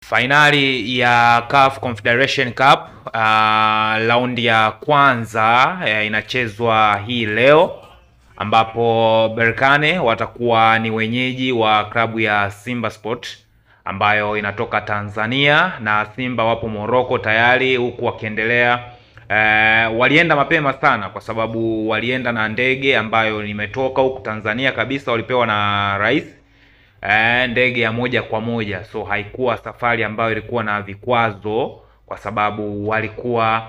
Finali ya CAF Confederation Cup raundi ya kwanza inachezwa hii leo, ambapo Berkane watakuwa ni wenyeji wa klabu ya Simba Sport ambayo inatoka Tanzania, na Simba wapo Morocco tayari, huku wakiendelea walienda mapema sana kwa sababu walienda na ndege ambayo nimetoka huku Tanzania kabisa, walipewa na rais ndege ya moja kwa moja. So haikuwa safari ambayo ilikuwa na vikwazo, kwa sababu walikuwa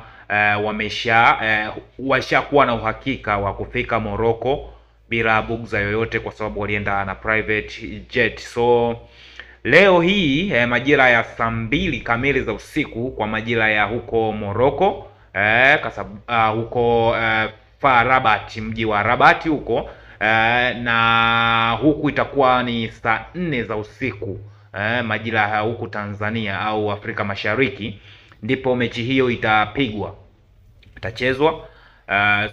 washakuwa na uhakika wa kufika Morocco bila bugza yoyote, kwa sababu walienda na private jet. So leo hii majira ya saa 2 kamili za usiku kwa majira ya huko Morocco, huko Far Rabat, mji wa Rabat huko, na huku itakuwa ni saa 4 za usiku majira ya huku Tanzania au Afrika Mashariki, ndipo mechi hiyo itachezwa.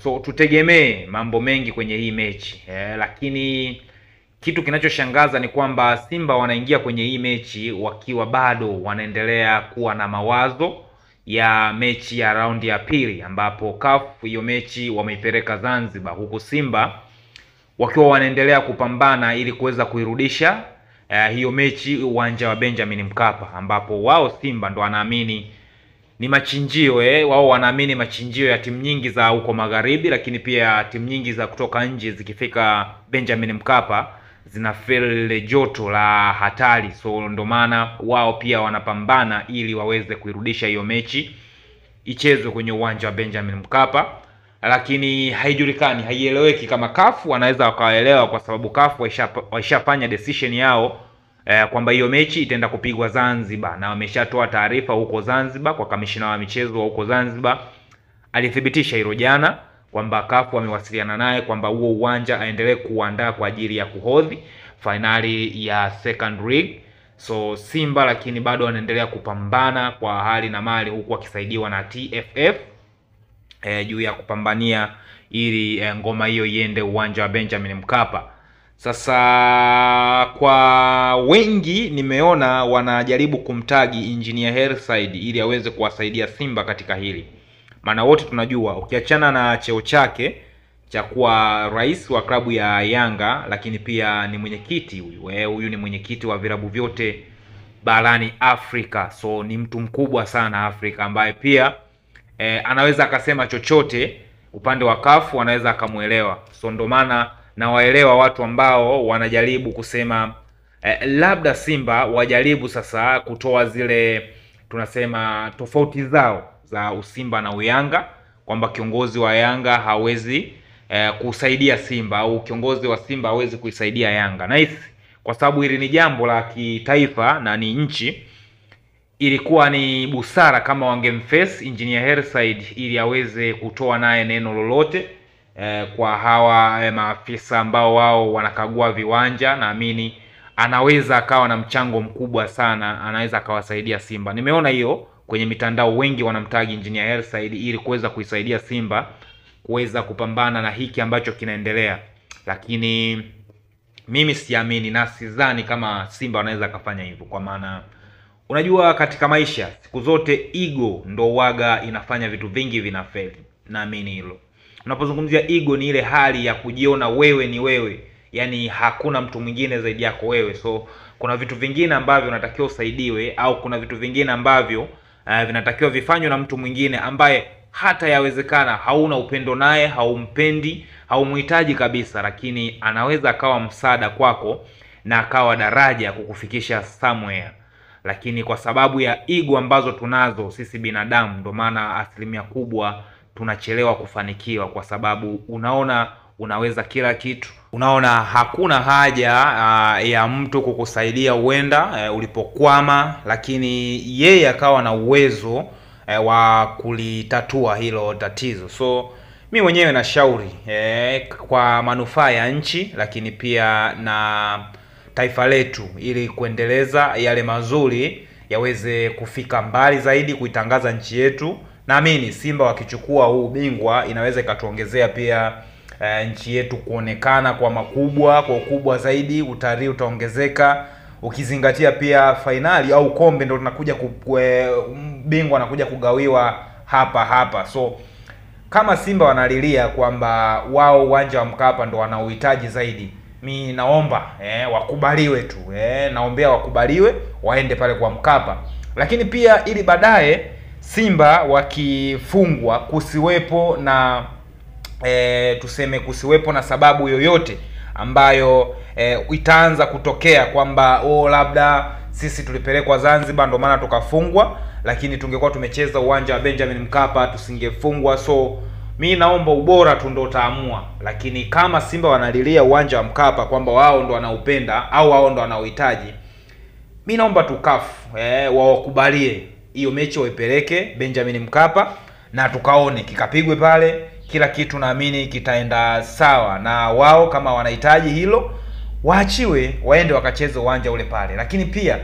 So tutegemee mambo mengi kwenye hii mechi, lakini kitu kinachoshangaza ni kwamba Simba wanaingia kwenye hii mechi wakiwa bado wanaendelea kuwa na mawazo ya mechi ya raundi ya pili, ambapo CAF hiyo mechi wameipeleka Zanzibar, huku Simba wakiwa wanaendelea kupambana ili kuweza kuirudisha hiyo mechi uwanja wa Benjamin Mkapa, ambapo wao Simba ndo wanaamini ni machinjio wao wanaamini machinjio ya timu nyingi za huko magharibi, lakini pia timu nyingi za kutoka nje zikifika Benjamin Mkapa zina feel joto la hatari. So ndo maana wao pia wanapambana ili waweze kuirudisha hiyo mechi ichezwe kwenye uwanja wa Benjamin Mkapa, lakini haijulikani, haieleweki kama CAF wanaweza wakaelewa, kwa sababu CAF waishafanya decision yao kwamba hiyo mechi itaenda kupigwa Zanzibar, na wameshatoa taarifa huko Zanzibar kwa kamishina wa michezo huko Zanzibar. Alithibitisha hilo jana kwamba CAF wamewasiliana naye kwamba huo uwanja aendelee kuandaa kwa ajili ya kuhodhi finali ya second league. So Simba lakini bado wanaendelea kupambana kwa hali na mali, huku wakisaidiwa na TFF juu ya kupambania ili ngoma hiyo iende uwanja wa Benjamin Mkapa. Sasa kwa wengi nimeona wanajaribu kumtagi Engineer Hersaid ili aweze kuwasaidia Simba katika hili. Maana wote tunajua ukiachana na cheo chake cha kuwa rais wa klabu ya Yanga, lakini pia ni mwenyekiti huyu ni mwenyekiti wa vilabu vyote barani Afrika. So ni mtu mkubwa sana Afrika, ambaye pia anaweza akasema chochote upande wa CAF, anaweza akamuelewa. So ndo maana na waelewa watu ambao wanajaribu kusema labda Simba wajaribu sasa kutoa zile tunasema tofauti zao za usimba na uyanga, kwamba kiongozi wa Yanga hawezi kusaidia Simba au kiongozi wa Simba hawezi kuisaidia Yanga. Nice, kwa sababu hili ni jambo la kitaifa na ni nchi, ilikuwa ni busara kama wangemface Engineer Hersaid ili aweze kutoa naye neno lolote kwa hawa maafisa ambao wao wanakagua viwanja. Naamini anaweza akawa na mchango mkubwa sana, anaweza akawasaidia Simba. Nimeona hiyo kwenye mitandao, wengi wanamtagi Engineer Hersaid ili kuweza kuisaidia Simba kuweza kupambana na hiki ambacho kinaendelea, lakini mimi siamini na sidhani kama Simba wanaweza kufanya hivyo, kwa maana unajua katika maisha siku zote ego ndo waga inafanya vitu vingi vinafeli. Naamini hilo. Unapozungumzia ego ni ile hali ya kujiona wewe ni wewe, yani hakuna mtu mwingine zaidi yako wewe. So kuna vitu vingine ambavyo unatakiwa usaidiwe, au kuna vitu vingine ambavyo vinatakiwa vifanywe na mtu mwingine ambaye hata yawezekana hauna upendo naye, haumpendi, haumuhitaji kabisa, lakini anaweza akawa msaada kwako na akawa daraja kukufikisha somewhere. Lakini kwa sababu ya ego ambazo tunazo sisi binadamu, ndo maana asilimia kubwa tunachelewa kufanikiwa, kwa sababu unaona unaweza kila kitu, unaona hakuna haja ya mtu kukusaidia uenda ulipokwama, lakini yeye akawa na uwezo wa kulitatua hilo tatizo. So mimi mwenyewe nashauri kwa manufaa ya nchi, lakini pia na taifa letu, ili kuendeleza yale mazuri yaweze kufika mbali zaidi, kuitangaza nchi yetu. Naamini Simba wakichukua huu ubingwa inaweza ikatuongezea pia nchi yetu kuonekana kwa ukubwa zaidi, utalii utaongezeka, ukizingatia pia fainali au kombe ndo tunakuja bingwa anakuja kugawiwa hapa. So kama Simba wanalilia kwamba wao uwanja wa Mkapa ndo wanaohitaji zaidi, mi naomba wakubaliwe tu, naombea wakubaliwe waende pale kwa Mkapa. Lakini pia ili baadaye Simba wakifungwa kusiwepo na tuseme kusiwepo na sababu yoyote ambayo itaanza kutokea kwamba labda sisi tulipelekwa Zanzibar ndo maana tukafungwa, lakini tungekuwa tumecheza uwanja wa Benjamin Mkapa tusingefungwa. So mi naomba ubora tu ndo utaamua, lakini kama Simba wanalilia uwanja wa Mkapa kwamba wao ndo wanaupenda au wao ndo wanaohitaji, mi naomba tu CAF wawakubalie hiyo mechi waipeleke Benjamin Mkapa na tukaone kikapigwe pale, kila kitu naamini kitaenda sawa, na wao kama wanahitaji hilo waachiwe waende wakacheze uwanja ule pale. Lakini pia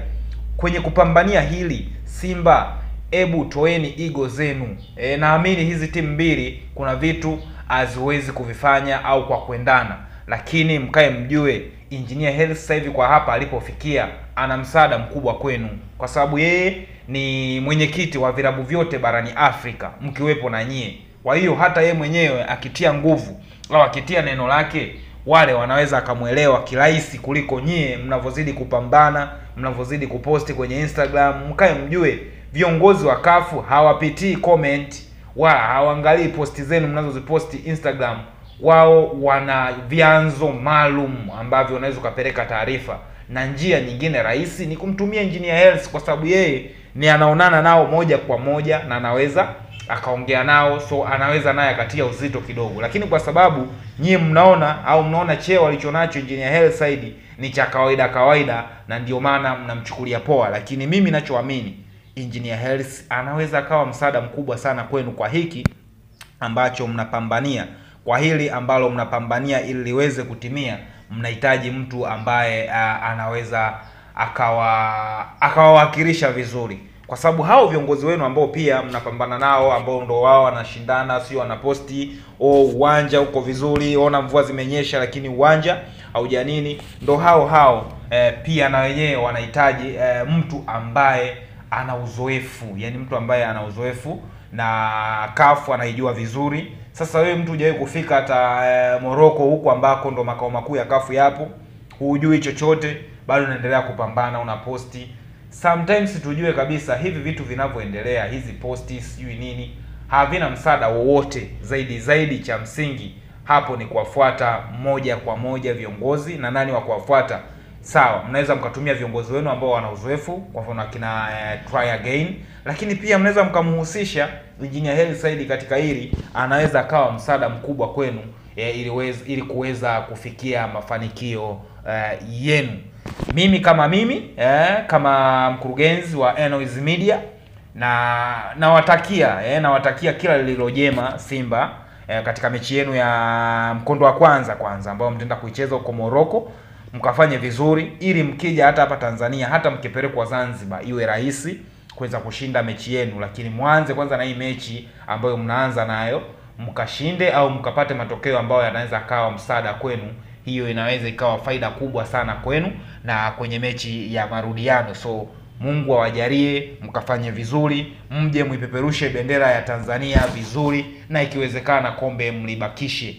kwenye kupambania hili Simba, ebu toeni ego zenu. Naamini hizi timu mbili kuna vitu haziwezi kuvifanya au kwa kuendana, lakini mkae mjue Engineer Hersi sasa hivi kwa hapa alipofikia ana msaada mkubwa kwenu, kwa sababu yeye ni mwenyekiti wa vilabu vyote barani Afrika mkiwepo na nyie. Kwa hiyo hata yeye mwenyewe akitia nguvu au akitia neno lake, wale wanaweza akamuelewa kirahisi kuliko nyie mnavyozidi kupambana, mnavyozidi kuposti kwenye Instagram. Mkae mjue viongozi wa CAF hawapitii comment wala hawaangalii posti zenu mnazoziposti Instagram. Wao wana vyanzo maalum ambavyo unaweza kupeleka taarifa, na njia nyingine rahisi ni kumtumia Engineer Hersi, kwa sababu yeye ni anaonana nao moja kwa moja na anaweza akaongea nao, so anaweza naye akatia uzito kidogo. Lakini kwa sababu nyie mnaona cheo alichonacho Engineer Hersi Said ni cha kawaida, na ndio maana mnamchukulia poa. Lakini mimi ninachoamini Engineer Hersi anaweza akawa msaada mkubwa sana kwenu kwa hiki ambacho mnapambania, kwa hili ambalo mnapambania ili liweze kutimia. Mnahitaji mtu ambaye anaweza akawawakilisha vizuri, kwa sababu hao viongozi wenu ambao pia mnapambana nao, ambao ndo wao wanashindana, sio wanaposti uwanja uko vizuri, ona mvua zimenyesha lakini uwanja haujanini, ndo hao pia na wenyewe wanahitaji mtu ambaye ana uzoefu, yani mtu ambaye ana uzoefu na CAF anaijua vizuri. Sasa wewe mtu hujawahi kufika hata Morocco huko ambako ndo makao makuu ya CAF yapo, hujui chochote, bado unaendelea kupambana, unaposti. Sometimes tujue kabisa hivi vitu vinavyoendelea, hizi posti sijui nini, havina msaada wowote. Zaidi cha msingi hapo ni kuwafuata moja kwa moja viongozi. Na nani wa kuwafuata? Sawa, mnaweza mkatumia viongozi wenu ambao wana uzoefu, kwa mfano kina Try Again, lakini pia mnaweza mkamhusisha Engineer Hersi Said katika hili, anaweza akawa msaada mkubwa kwenu ili kuweza kufikia mafanikio yenu. Mimi kama mkurugenzi wa Enoiz Media nawatakia kila lililojema Simba katika mechi yenu ya mkondo wa kwanza ambao mtaenda kuicheza huko Morocco. Mkafanye vizuri ili mkija hata hapa Tanzania, hata mkipelekwa Zanzibar, iwe rahisi kuweza kushinda mechi yenu. Lakini mwanze kwanza na hii mechi ambayo mnaanza nayo, mkashinde au mkapate matokeo ambayo yanaweza kawa msaada kwenu. Hiyo inaweza ikawa faida kubwa sana kwenu na kwenye mechi ya marudiano. So Mungu awajalie mkafanye vizuri, mje muipeperushe bendera ya Tanzania vizuri, na ikiwezekana kombe mlibakishe.